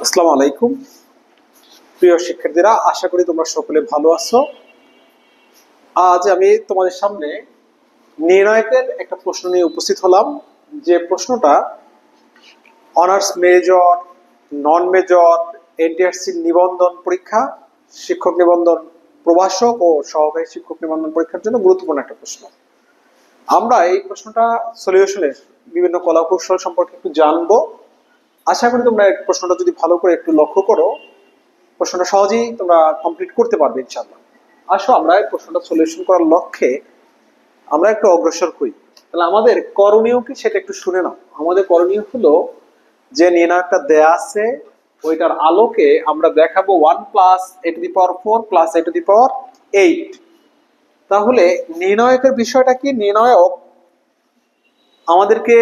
আসসালামু আলাইকুম প্রিয় শিক্ষার্থীরা, আশা করি তোমরা সকলে ভালো আছো। আজ আমি তোমাদের সামনে নির্ণায়কের একটা প্রশ্ন নিয়ে উপস্থিত হলাম। যে প্রশ্নটা অনার্স মেজর, নন মেজর, এনটিআরসি নিবন্ধন পরীক্ষা, শিক্ষক নিবন্ধন, প্রভাষক ও সহকারী শিক্ষক নিবন্ধন পরীক্ষার জন্য গুরুত্বপূর্ণ একটা প্রশ্ন। আমরা এই প্রশ্নটা সলিউশনের বিভিন্ন কলাকৌশল সম্পর্কে একটু জানবো। আশা করি তোমরা এই প্রশ্নটা যদি ভালো করে একটু লক্ষ্য করো, প্রশ্নটা সহজেই তোমরা কমপ্লিট করতে পারবে ইনশাআল্লাহ। আসো আমরা এই প্রশ্নটা সলিউশন করার লক্ষ্যে আমরা একটু অগ্রসর হই। তাহলে আমাদের করণীয় কি সেটা একটু শুনে নাও। আমাদের করণীয় হলো যে নির্ণায়কটা দেয়া আছে ওইটার আলোকে আমরা দেখাবো 1+a⁴ +a⁸ তাহলে নির্ণায়কের বিষয়টা কি? নির্ণায়ক আমাদেরকে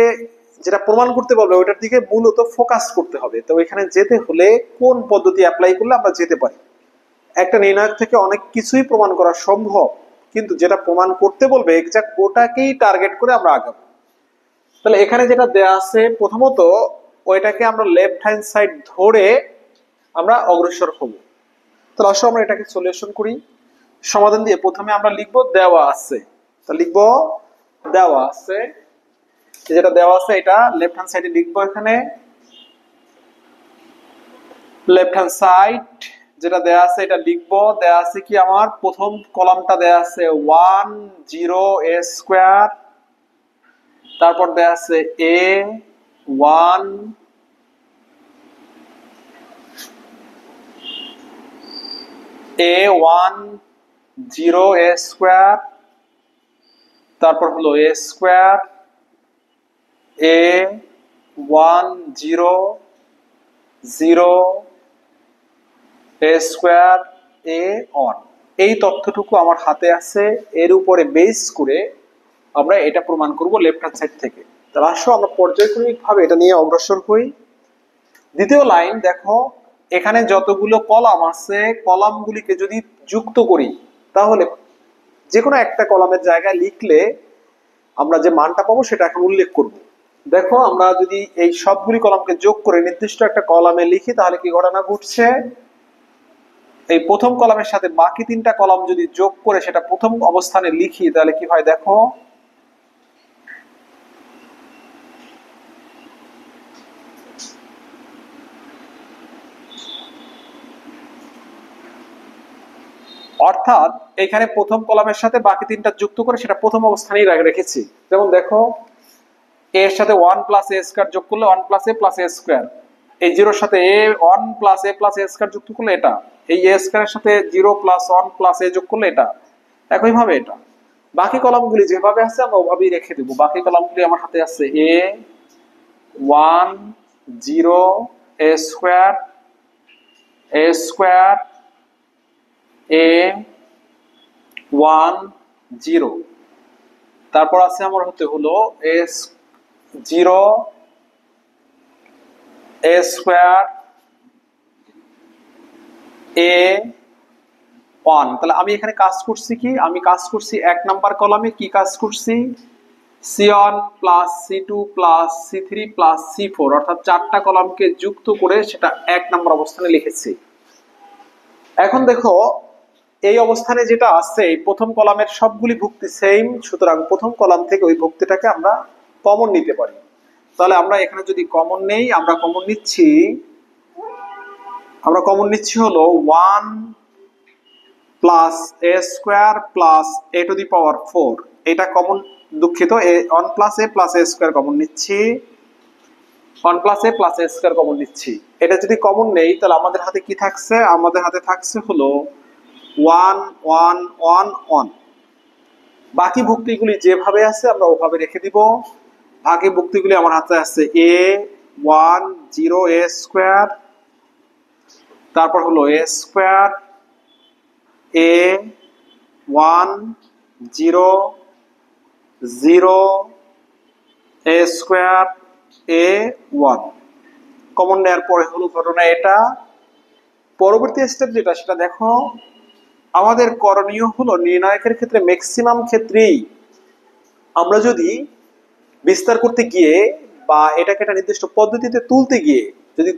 যেটা প্রমাণ করতে বলবে ওইটার দিকে মূলত ফোকাস করতে হবে। তো এখানে যেতে হলে কোন পদ্ধতি অ্যাপ্লাই করলে আমরা যেতে পারি? একটা নির্ণায়ক থেকে অনেক কিছুই প্রমাণ করা সম্ভব, কিন্তু যেটা প্রমাণ করতে বলবে এক্সাক্ট ওটাকেই টার্গেট করে আমরা আগাবো। তাহলে এখানে যেটা দেয়া আছে, প্রথমত ওইটাকে আমরা লেফট হ্যান্ড সাইড ধরে আমরা অগ্রসর হব। তাহলে আসলে আমরা এটাকে সলিউশন করি। সমাধান দিয়ে প্রথমে আমরা লিখবো দেওয়া আছে। তা লিখবো দেওয়া আছে, যেটা দেওয়া আছে এটা লেফট হ্যান্ড সাইডে লিখবো। এখানে লেফট হ্যান্ড সাইড যেটা দেয়া আছে এটা লিখবো। দেয়া আছে কি, আমার প্রথম কলামটা দেয়া আছে 1 0 a², তারপর দেয়া আছে a1 0 তারপর হলো a², a1 0 0 a² a1। এই তথ্যটুকু আমার হাতে আছে, এর উপরে বেস করে আমরা এটা প্রমাণ করব লেফট হ্যান্ড সাইড থেকে। তাহলে আসো আমরা পর্যায়ক্রমিক ভাবে এটা নিয়ে অগ্রসর হই। দ্বিতীয় লাইন দেখো, এখানে যতগুলো কলাম আছে কলামগুলিকে যদি যুক্ত করি তাহলে যে কোনো একটা কলামের জায়গায় লিখলে আমরা যে মানটা পাবো সেটা এখন উল্লেখ করব। দেখো আমরা যদি এই সবগুলি কলামকে যোগ করে নির্দিষ্ট একটা কলামে লিখি তাহলে কি ঘটনা ঘটছে, এই প্রথম কলামের সাথে বাকি তিনটা কলাম যদি যোগ করে সেটা প্রথম অবস্থানে লিখি তাহলে কি হয় দেখো। অর্থাৎ এখানে প্রথম কলামের সাথে বাকি তিনটা যুক্ত করে সেটা প্রথম অবস্থানেই রেখেছি। যেমন দেখো এর সাথে 1+a² যোগ করলে 1+a+a², এই 0-র সাথে a1+a+a² যুক্ত করলে এটা, এই a² এর সাথে 0+1+a যোগ করলে এটা, একইভাবে এটা। বাকি কলামগুলি যেভাবে আছে আমরা ওভাবেই রেখে দেব। বাকি কলামগুলি আমার হাতে আছে a1 0 a² a1 0, তারপর আছে আমার হতে হলো a0 a² a1। তাহলে আমি এখানে কাজ করছি কি, আমি কাজ করছি 1 নাম্বার কলামে কি কাজ করছি, c1 c2 c3 c4 অর্থাৎ 4টা কলামকে যুক্ত করে সেটা 1 নাম্বার অবস্থানে লিখেছি। এখন দেখো এই অবস্থানে যেটা আছে এই প্রথম কলামের সবগুলি ভুক্তি সেম, সুতরাং প্রথম কলাম থেকে ওই ভুক্তিটাকে আমরা কমন নিতে পারি। তাহলে আমরা এখানে যদি কমন নেই, আমরা কমন নিচ্ছি হলো 1+a² +a⁴ এটা কমন, দুঃখিত 1+a+a² কমন নিচ্ছি, 1+a+a² কমন নিচ্ছি। এটা যদি কমন নেই তাহলে আমাদের হাতে কি থাকছে, আমাদের হাতে থাকছে হলো 1 1 1 1। বাকি ভুক্তিগুলি যেভাবে আছে আমরা ওভাবে রেখে দিব। বাকি ভুক্তিগুলি আমার হাতে আছে a1 0 a², তারপর হলো a² a1 0 0 a² a1। Common নেওয়ার পরে হলো ঘটনা এটা। পরবর্তী স্টেপ যেটা সেটা দেখো, আমাদের করণীয় হলো নির্ণায়কের ক্ষেত্রে ম্যাক্সিমাম ক্ষেত্রেই আমরা যদি বিস্তার করতে গিয়ে বা এটাকে একটা নির্দিষ্ট পদ্ধতিতে তুলতে গিয়ে যদি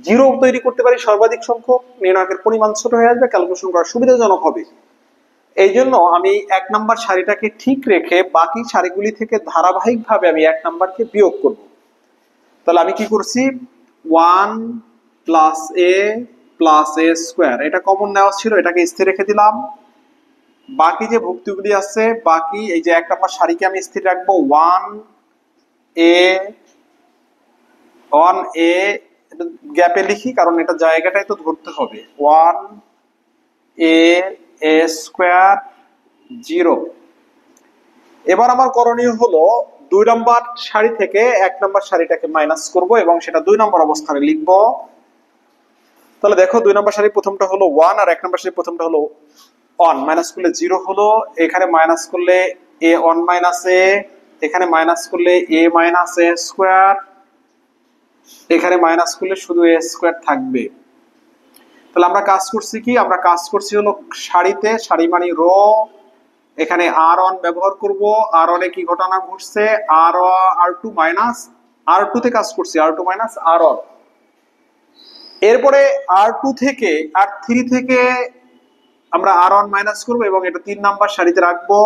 জিরো তৈরি করতে পারি সর্বাধিক সংখ্যক, নির্ণায়কের পরিমাণ ছোট হয়ে আসবে, ক্যালকুলেশন করা সুবিধাজনক হবে। এই জন্য আমি 1 নাম্বার সারিটাকে ঠিক রেখে বাকি সারিগুলি থেকে ধারাবাহিকভাবে আমি 1 নাম্বারকে বিয়োগ করব। তাহলে আমি কি করছি, 1 plus A plus a square, এটা কমন নেওয়া ছিল, এটাকে স্থির রেখে দিলাম। বাকি যে ভুক্তিগুলি আছে, বাকি এই যে 1 নাম্বার সারিকে আমি স্থির রাখবো, 1 এ গ্যাপে লিখি কারণ এটা জায়গাটাই তো ধরতে হবে, 1 এ এ স্কোয়ার 0। এবার আমার করণীয় হলো 2 নম্বর সারি থেকে 1 নম্বর সারিটাকে মাইনাস করব এবং সেটা 2 নম্বর অবস্থানে লিখব। তাহলে দেখো 2 নম্বর সারি প্রথমটা হলো 1 আর 1 নম্বর সারি প্রথমটা হলো 1, মাইনাস করলে 0 হলো, এখানে মাইনাস করলে এ 1 মাইনাস এ, এখানে মাইনাস করলে এ মাইনাস এ স্কোয়ার, এখানে মাইনাস করলে শুধু এ স্কোয়ার থাকবে। তাহলে আমরা কাজ করছি কি, আমরা কাজ করছি হলো সারিতে, সারি মানে রো, এখানে r1 ব্যবহার করব। r1 এ কি ঘটনা ঘটছে, r2 মাইনাস r2 তে কাজ করছি, r2 মাইনাস r1। এরপরে r2 থেকে r3 থেকে আমরা r1 মাইনাস করব এবং এটা 3 নাম্বার সারিতে রাখবো।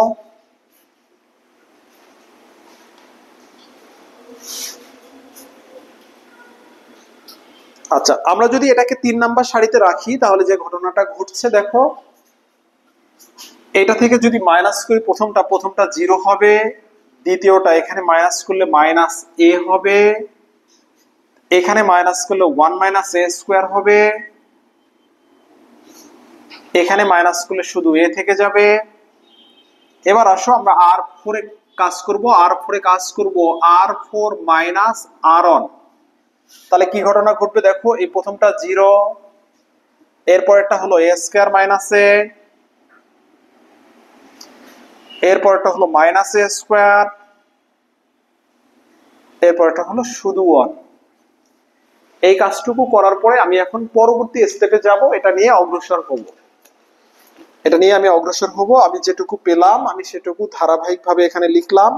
আচ্ছা, আমরা যদি এটাকে 3 নাম্বার সারিতে রাখি তাহলে যে ঘটনাটা ঘটছে দেখো, এটা থেকে যদি মাইনাস করি প্রথমটা 0 হবে, দ্বিতীয়টা এখানে মাইনাস করলে মাইনাস এ হবে, এখানে মাইনাস করলে 1 মাইনাস এ স্কোয়ার হবে, এখানে মাইনাস করলে শুধু এ থেকে যাবে। এবার আসো আমরা r4 এ কাজ করব, r4 এ কাজ করব r4 মাইনাস r1। তাহলে কি ঘটনা ঘটবে দেখো, এই প্রথমটা 0, এরপরটা হলো এ স্কয়ার মাইনাস এ, এরপরটা হলো মাইনাস এ স্কয়ার, এরপরটা হলো শুধু 1। এই কাজটুকু করার পরে আমি এখন পরবর্তী স্টেপে যাব, এটা নিয়ে অগ্রসর হব, আমি যেটুকু পেলাম আমি সেটুকু ধারাবাহিকভাবে এখানে লিখলাম,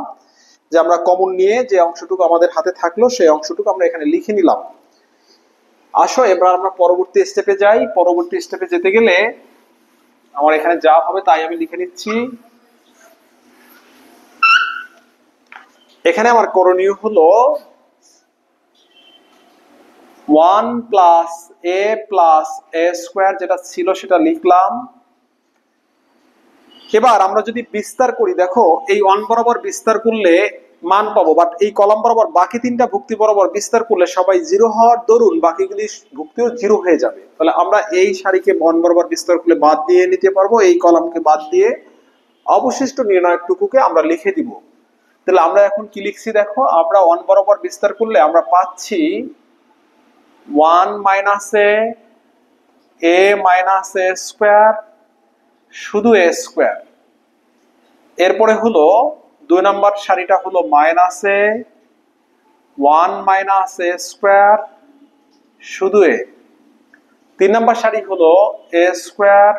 যে আমরা কমন নিয়ে যে অংশটুকু আমাদের হাতে থাকলো সেই অংশটুকু আমরা এখানে লিখে নিলাম। আসো এবার আমরা পরবর্তী স্টেপে যাই। পরবর্তী স্টেপে যেতে গেলে আমার এখানে যা হবে তাই আমি লিখে নিচ্ছি। এখানে আমার করণীয় হলো 1 plus A plus a square যেটা ছিল সেটা লিখলাম। এবার আমরা যদি বিস্তার করি, দেখো এই 1 বরাবর বিস্তার করলে মান পাবো, বাট এই কলাম বরাবর বাকি 3টা ভুক্তি বরাবর বিস্তার করলে সবাই 0 হওয়ার দরুন বাকিগুলি ভুক্তিও 0 হয়ে যাবে। তাহলে আমরা এই সারিকে 1 বরাবর বিস্তার করলে বাদ দিয়ে নিতে পারবো, এই কলামকে বাদ দিয়ে অবশিষ্ট নির্ণায়কটুকুকে আমরা লিখে দিব। তাহলে আমরা এখন কি লিখছি দেখো, আমরা 1 বরাবর বিস্তার করলে আমরা পাচ্ছি 1 minus A minus a square শুধু এ স্কোয়ার। এরপরে হলো 2 নম্বর সারিটা হলো minus A 1 minus a square শুধু এ। 3 নম্বর সারি হলো এ স্কোয়ার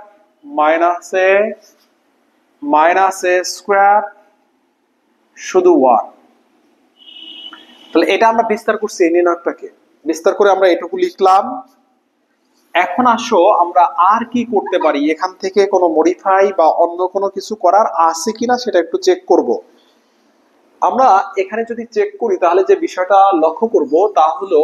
মাইনাস এ স্কোয়ার শুধু 1। তাহলে এটা আমরা বিস্তার করছি, এই নির্ণায়কটাকে বিস্তার করে আমরা এটুকু লিখলাম। এখন আসো আমরা আর কি করতে পারি, এখান থেকে কোনো মডিফাই বা অন্য কোনো কিছু করার আছে কিনা সেটা একটু চেক করব। আমরা এখানে যদি চেক করি তাহলে যে বিষয়টা লক্ষ্য করব তা হলো,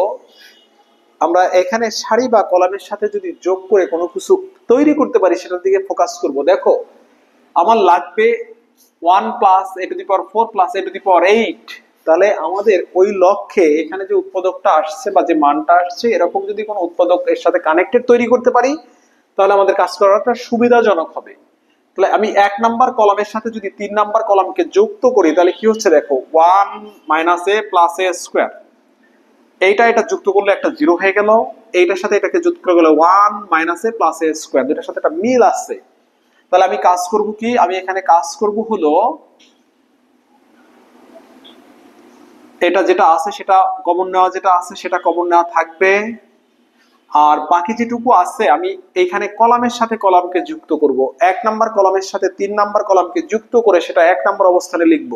আমরা এখানে সারি বা কলামের সাথে যদি যোগ করে কোনো কিছু তৈরি করতে পারি সেটার দিকে ফোকাস করব। দেখো আমার লাগবে 1 plus a to the power 4 plus a to the power 8। তাহলে আমাদের ওই লক্ষ্যে এখানে যে উৎপাদকটা আসছে বা যে মানটা আসছে এরকম যদি কোনো উৎপাদক এর সাথে কানেক্টেড তৈরি করতে পারি তাহলে আমাদের কাজ করাটা সুবিধাজনক হবে। তাহলে আমি 1 নাম্বার কলামের সাথে যদি 3 নাম্বার কলামকে যুক্ত করি তাহলে কি হচ্ছে দেখো, 1 minus A plus a square, এটা যুক্ত করলে একটা 0 হয়ে গেল, এইটার সাথে এটাকে যুক্ত করে গেলে 1 minus A plus a square, দুটার সাথে একটা মিল আছে। তাহলে আমি কাজ করব কি, আমি এখানে কাজ করব হলো এটা যেটা আছে সেটা কমন নেওয়া, যেটা আছে সেটা কমন নেওয়া থাকবে, আর বাকি যেটুকু আছে আমি এইখানে কলামের সাথে কলামকে যুক্ত করব। 1 নাম্বার কলামের সাথে 3 নাম্বার কলামকে যুক্ত করে সেটা 1 নাম্বার অবস্থানে লিখব।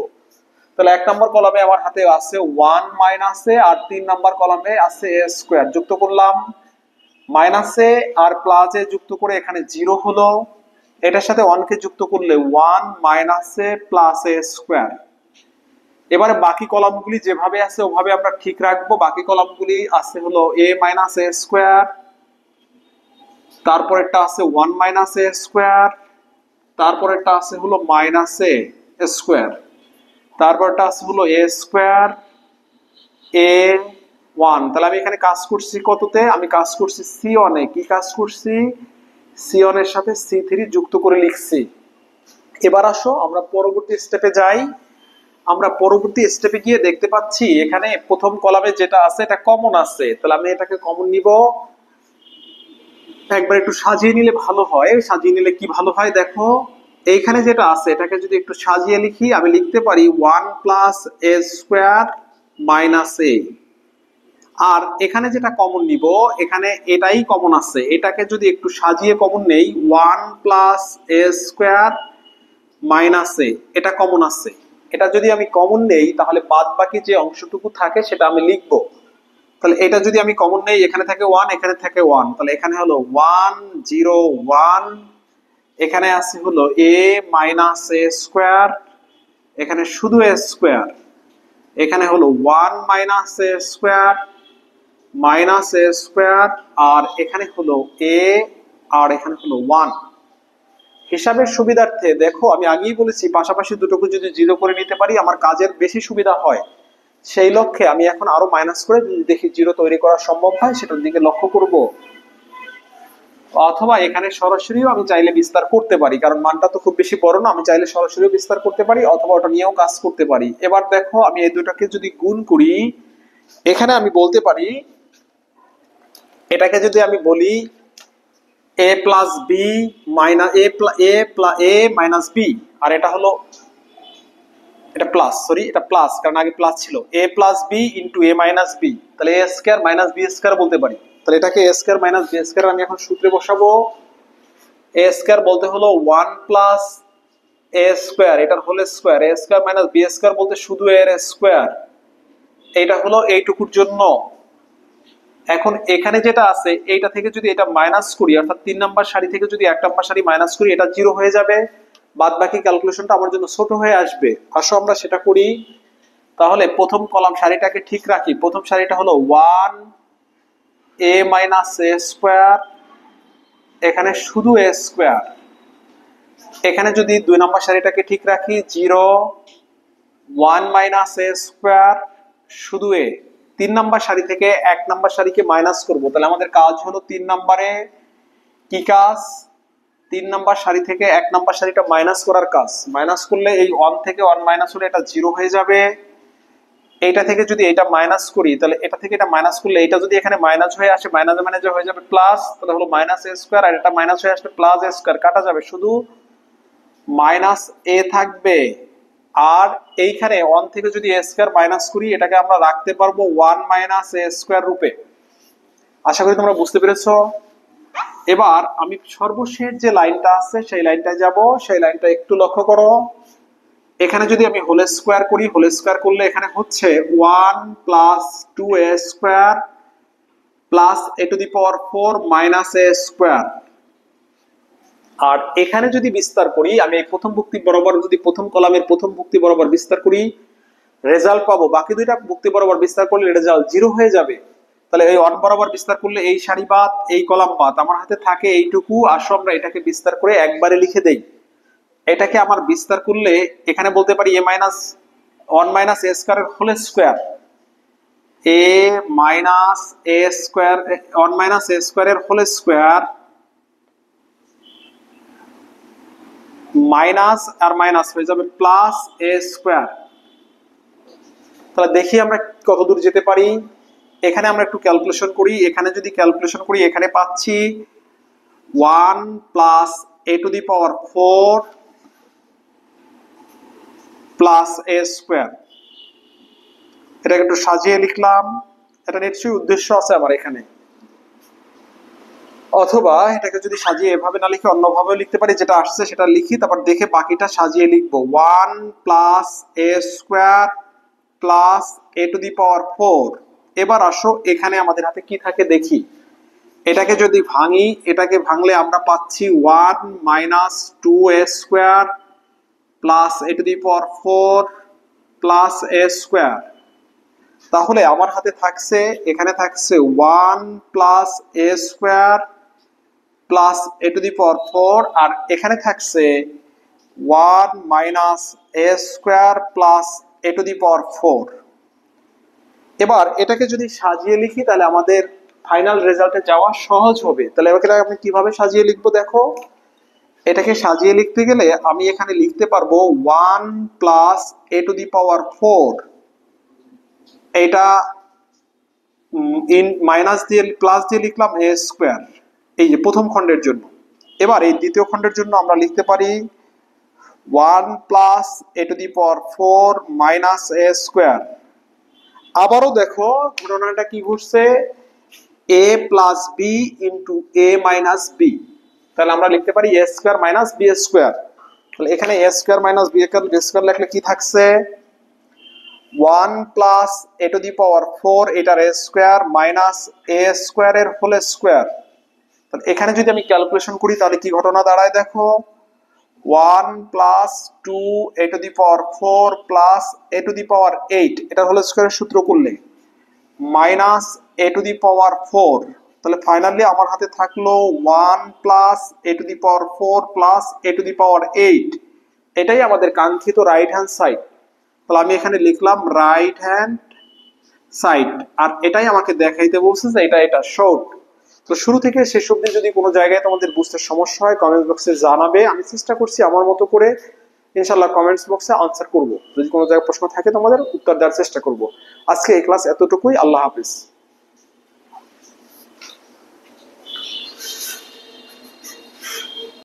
তাহলে 1 নম্বর কলামে আমার হাতে আছে 1 মাইনাসে আর 3 নম্বর কলামে আছে a স্কয়ার, যুক্ত করলাম মাইনাসে আর প্লাসে যুক্ত করে এখানে 0 হলো, এটার সাথে 1 কে যুক্ত করলে 1 মাইনাসে প্লাস a স্কয়ার। এবারে বাকি কলামগুলি যেভাবে আছে ওভাবে আমরা ঠিক রাখবো। বাকি কলামগুলি আছে হলো a মাইনাস a স্কয়ার, তারপরেরটা আছে 1 মাইনাস a স্কয়ার, তারপরেরটা আছে হলো মাইনাস a স্কয়ার, তারপরটা আছে হলো a স্কয়ার a 1। তাহলে আমি এখানে কাজ করছি কততে? আমি কাজ করছি c1 এ। কি কাজ করছি? c1 এর সাথে c3 যুক্ত করে লিখছি। এবার আসো আমরা পরবর্তী স্টেপে যাই। আমরা পরবর্তী স্টেপে গিয়ে দেখতে পাচ্ছি এখানে প্রথম কলামে যেটা আছে এটা কমন আছে, তাহলে আমি এটাকে কমন নিব। একবার একটু সাজিয়ে নিলে ভালো হয়। সাজিয়ে নিলে কি ভালো হয় দেখো, এইখানে যেটা আছে এটাকে যদি একটু সাজিয়ে লিখি, আমি লিখতে পারি 1 plus a square minus a। আর এখানে যেটা কমন নিব, এখানে এটাই কমন আছে, এটাকে যদি একটু সাজিয়ে কমন নেই 1 plus a square minus a, এটা কমন আছে। এটা যদি আমি কমন নেই তাহলে বাদ বাকি যে অংশটুকু থাকে সেটা আমি লিখবো। তাহলে এটা যদি আমি কমন নেই, এখানে থাকে 1, এখানে থাকে 1, তাহলে এখানে হলো 1 0 1, এখানে আছে হলো a মাইনাস a স্কয়ার, এখানে শুধু a স্কয়ার, এখানে হলো 1 minus a square minus a square, আর এখানে হলো a আর এখানে হলো 1। হিসাবের সুবিধার্থে দেখো আমি আগেই বলেছি পাশাপাশি দুটোকে যদি 0 করে নিতে পারি আমার কাজের বেশি সুবিধা হয়। সেই লক্ষ্যে আমি এখন আরো মাইনাস করে যদি দেখি 0 তৈরি করা সম্ভব হয় সেটার দিকে লক্ষ্য করব। অথবা এখানে সরাসরিও আমি চাইলে বিস্তার করতে পারি, কারণ মানটা তো খুব বেশি বড় না, আমি চাইলে সরাসরিও বিস্তার করতে পারি অথবা ওটা নিয়েও কাজ করতে পারি। এবার দেখো আমি এই দুটাকে যদি গুণ করি, এখানে আমি বলতে পারি এটাকে যদি আমি বলি a plus b minus a minus b, আর এটা হলো এটা প্লাস, সরি এটা প্লাস কারণ আগে প্লাস ছিল, a plus B into a minus B, তাহলে a square minus B square বলতে পারি। তাহলে এটাকে a square minus B square আমি এখন সূত্রে বসাবো। a স্কয়ার বলতে হলো 1 প্লাস a স্কয়ার, এটার whole square, a square minus B square বলতে শুধু এর স্কয়ার, এটা হলো এইটুকুর জন্য। এখন এখানে যেটা আছে এইটা থেকে যদি এটা মাইনাস করি, অর্থাৎ 3 নাম্বার সারি থেকে যদি 1 নাম্বার সারি মাইনাস করি, এটা 0 হয়ে যাবে, বাদ বাকি ক্যালকুলেশনটা আমার জন্য ছোট হয়ে আসবে। আসো আমরা সেটা করি। তাহলে প্রথম কলাম সারিটাকে ঠিক রাখি। প্রথম সারিটা হলো 1 a মাইনাস a স্কয়ার, এখানে শুধু a স্কয়ার। এখানে যদি 2 নাম্বার সারিটাকে ঠিক রাখি 0 1 মাইনাস a স্কয়ার শুধু a। 3 নাম্বার সারি থেকে 1 নাম্বার সারিকে মাইনাস করব, তাহলে আমাদের কাজ হলো 3 নাম্বারে কি কাজ? 3 নাম্বার সারি থেকে 1 নাম্বার সারিটা মাইনাস করার কাজ। মাইনাস করলে এই 1 থেকে 1 মাইনাস হলে এটা 0 হয়ে যাবে। এইটা থেকে যদি এটা মাইনাস করি, তাহলে এটা থেকে এটা মাইনাস করলে এটা যদি এখানে মাইনাস হয়ে আসে, মাইনাস মাইনাস হয়ে যাবে প্লাস, তাহলে হলো মাইনাস a স্কয়ার, আর এটা মাইনাস হয়ে আসলে প্লাস a স্কয়ার, কাটা যাবে, শুধু মাইনাস a থাকবে। আর এইখানে 1 থেকে যদি a স্কয়ার মাইনাস করি, এটাকে আমরা রাখতে পারবো 1 মাইনাস a স্কয়ার রূপে। আশা করি তোমরা বুঝতে পেরেছো। এবার আমি সর্বশেষ যে লাইনটা আছে সেই লাইনটায় যাব। সেই লাইনটা একটু লক্ষ্য করো। এখানে যদি আমি হোল স্কয়ার করি, হোল স্কয়ার করলে এখানে হচ্ছে 1 plus 2a square plus a to the power 4 minus a square. আর এখানে যদি বিস্তার করি, আমি এই প্রথম ভুক্তি বরাবর যদি প্রথম কলামের প্রথম ভুক্তি বরাবর বিস্তার করি, রেজাল্ট পাবো বাকি দুইটা ভুক্তি বরাবর বিস্তার করলে রেজাল্ট 0 হয়ে যাবে। তাহলে এই 1 বরাবর বিস্তার করলে এই সারি বাদ, এই কলাম বাদ, আমার হাতে থাকে এইটুকু। আসো আমরা এটাকে বিস্তার করে একবারে লিখে দেই। এটাকে আমার বিস্তার করলে এখানে বলতে পারি a মাইনাস 1 মাইনাস a স্কয়ারের whole square, a minus a square 1 minus a স্কয়ারের হোল স্কয়ার মাইনাস আর মাইনাস হয়ে যাবে প্লাস a স্কয়ার। তাহলে দেখি আমরা কত দূর যেতে পারি। এখানে আমরা একটু ক্যালকুলেশন করি। এখানে যদি ক্যালকুলেশন করি, এখানে পাচ্ছি 1 plus a to the power 4 plus a square. এটাকে একটু সাজিয়ে লিখলাম। এটা নিশ্চয়ই উদ্দেশ্য আছে আমার এখানে। অথবা এটাকে যদি সাজিয়ে এভাবে না লিখে অন্যভাবে লিখতে পারি, যেটা আসছে সেটা লিখি, তারপর দেখে বাকিটা সাজিয়ে লিখবো। 1 plus a square plus a to the power 4। এবার আসো এখানে আমাদের হাতে কি থাকে দেখি। এটাকে যদি ভাঙি, এটাকে ভাঙলে আমরা পাচ্ছি 1 minus 2 a square plus a to the power 4 plus a square. তাহলে আমার হাতে থাকছে, এখানে থাকছে 1 plus a square plus a to the power 4, আর এখানে থাকছে 1 minus a square plus a to the power 4। এবার এটাকে যদি সাজিয়ে লিখি তাহলে আমাদের ফাইনাল রেজাল্টে যাওয়া সহজ হবে। তাহলে এবার আমি কিভাবে সাজিয়ে লিখবো দেখো। এটাকে সাজিয়ে লিখতে গেলে আমি এখানে লিখতে পারবো 1 plus a to the power 4, এটা ইন মাইনাস দিয়ে প্লাস দিয়ে লিখলাম এ স্কোয়ার, এই যে প্রথম খণ্ডের জন্য। এবার এই দ্বিতীয় খণ্ডের জন্য আমরা লিখতে পারি 1 plus a to the power 4 minus a square. আবারও দেখো ঘটনাটা কি ঘটছে, এ প্লাস বি ইন্টু এ মাইনাস বি। তাহলে আমরা লিখতে পারি এ স্কোয়ার মাইনাস বি স্কোয়ার। তাহলে এখানে এ স্কোয়ার মাইনাস বি স্কোয়ার লিখলে কি থাকছে, 1 plus a to the power 4 এটার এ স্কোয়ার মাইনাস এ স্কোয়ার এর হোল স্কোয়ার। তাহলে এখানে যদি আমি ক্যালকুলেশন করি তাহলে কি ঘটনা দাঁড়ায় দেখো, 1 plus 2 a to the power 4 plus a to the power 8 এটার হোল স্কোয়ারের সূত্র করলে minus A to the power 4। তাহলে ফাইনালি আমার হাতে থাকলো 1 plus a to the power 4 plus a to the power 8। এটাই আমাদের কাঙ্ক্ষিত রাইট হ্যান্ড সাইড। তাহলে আমি এখানে লিখলাম রাইট হ্যান্ড সাইড, আর এটাই আমাকে দেখাইতে বলছে যে এটা শর্ট। তো শুরু থেকে শেষ অবধি যদি কোনো জায়গায় তোমাদের বুঝতে সমস্যা হয় কমেন্টস বক্সে জানাবে, আমি চেষ্টা করছি আমার মতো করে ইনশাআল্লাহ কমেন্টস বক্সে আনসার করব। যদি কোনো জায়গায় প্রশ্ন থাকে তোমাদের উত্তর দেওয়ার চেষ্টা করব। আজকে এই ক্লাস এতটুকুই, আল্লাহ হাফিজ।